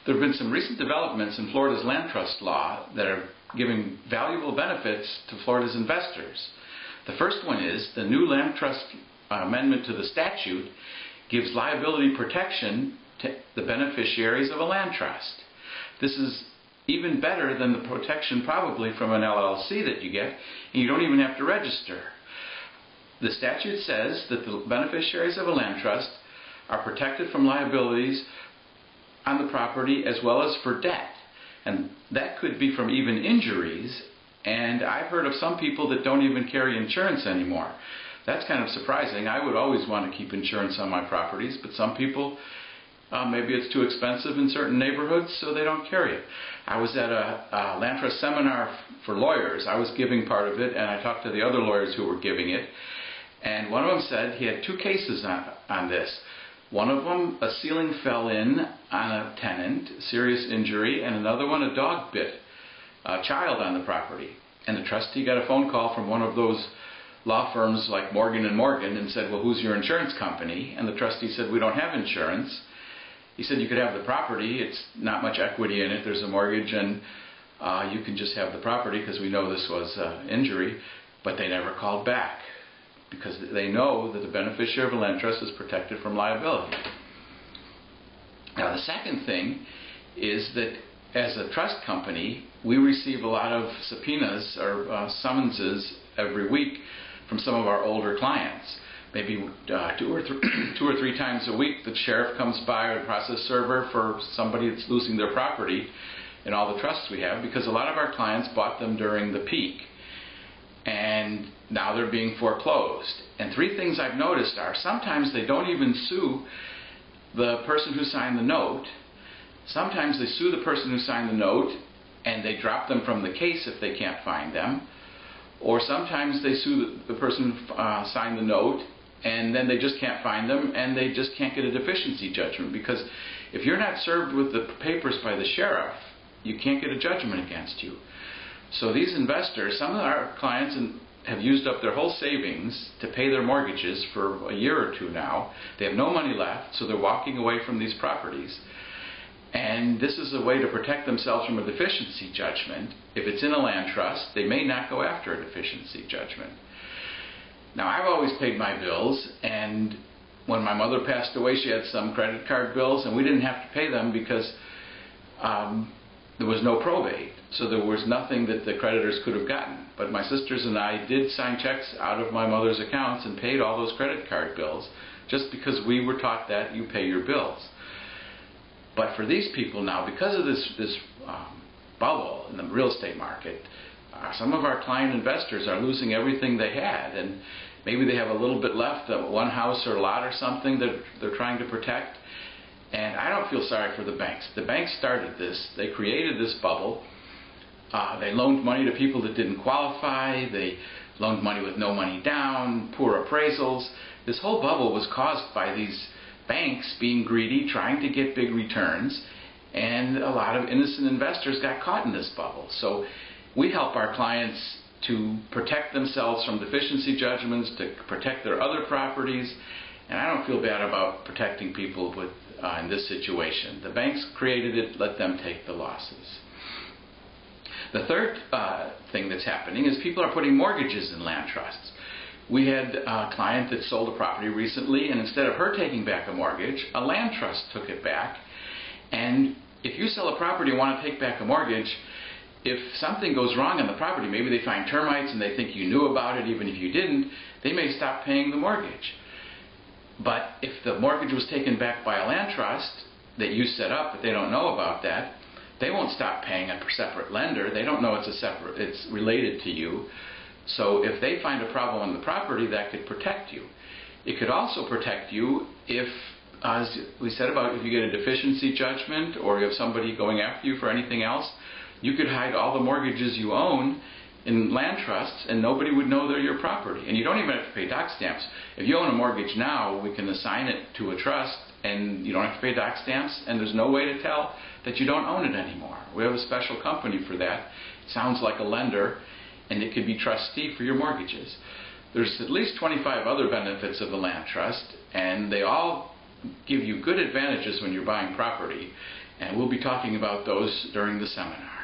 There have been some recent developments in Florida's land trust law that are giving valuable benefits to Florida's investors. The first one is the new land trust amendment to the statute gives liability protection to the beneficiaries of a land trust. This is even better than the protection probably from an LLC that you get, and you don't even have to register. The statute says that the beneficiaries of a land trust are protected from liabilities on the property as well as for debt. And that could be from even injuries, and I've heard of some people that don't even carry insurance anymore. That's kind of surprising. I would always want to keep insurance on my properties, but some people, maybe it's too expensive in certain neighborhoods, so they don't carry it. I was at a land trust seminar for lawyers. I was giving part of it, and I talked to the other lawyers who were giving it, and one of them said he had two cases on this. One of them, a ceiling fell in on a tenant, serious injury, and another one, a dog bit a child on the property. And the trustee got a phone call from one of those law firms like Morgan & Morgan and said, well, who's your insurance company? And the trustee said, we don't have insurance. He said, you could have the property. It's not much equity in it. There's a mortgage, and you can just have the property because we know this was injury. But they never called back, because they know that the beneficiary of a land trust is protected from liability. Now, the second thing is that as a trust company, we receive a lot of subpoenas or summonses every week from some of our older clients. Maybe two or three times a week, the sheriff comes by, or the process server, for somebody that's losing their property in all the trusts we have, because a lot of our clients bought them during the peak, and now they're being foreclosed. And three things I've noticed are sometimes they don't even sue the person who signed the note. Sometimes they sue the person who signed the note and they drop them from the case if they can't find them. Or sometimes they sue the person who signed the note and then they just can't find them and they just can't get a deficiency judgment, because if you're not served with the papers by the sheriff, you can't get a judgment against you. So these investors, some of our clients have used up their whole savings to pay their mortgages for a year or two now. They have no money left, so they're walking away from these properties. And this is a way to protect themselves from a deficiency judgment. If it's in a land trust, they may not go after a deficiency judgment. Now, I've always paid my bills, and when my mother passed away, she had some credit card bills, and we didn't have to pay them because there was no probate. So there was nothing that the creditors could have gotten. But my sisters and I did sign checks out of my mother's accounts and paid all those credit card bills, just because we were taught that you pay your bills. But for these people now, because of this bubble in the real estate market, some of our client investors are losing everything they had, and maybe they have a little bit left of one house or lot or something that they're trying to protect. And I don't feel sorry for the banks. The banks started this. They created this bubble. They loaned money to people that didn't qualify. They loaned money with no money down, poor appraisals. This whole bubble was caused by these banks being greedy, trying to get big returns, and a lot of innocent investors got caught in this bubble. So we help our clients to protect themselves from deficiency judgments, to protect their other properties, and I don't feel bad about protecting people with in this situation. The banks created it, let them take the losses. The third thing that's happening is people are putting mortgages in land trusts. We had a client that sold a property recently, and instead of her taking back a mortgage, a land trust took it back. And if you sell a property and want to take back a mortgage, if something goes wrong on the property, maybe they find termites and they think you knew about it even if you didn't, they may stop paying the mortgage. But if the mortgage was taken back by a land trust that you set up, but they don't know about that, they won't stop paying a separate lender. They don't know it's related to you. So if they find a problem on the property, that could protect you. It could also protect you if, as we said about, if you get a deficiency judgment or you have somebody going after you for anything else, you could hide all the mortgages you own in land trusts and nobody would know they're your property. And you don't even have to pay doc stamps. If you own a mortgage now, we can assign it to a trust and you don't have to pay doc stamps, and there's no way to tell that you don't own it anymore. We have a special company for that. It sounds like a lender, and it could be trustee for your mortgages. There's at least 25 other benefits of the land trust, and they all give you good advantages when you're buying property. And we'll be talking about those during the seminar.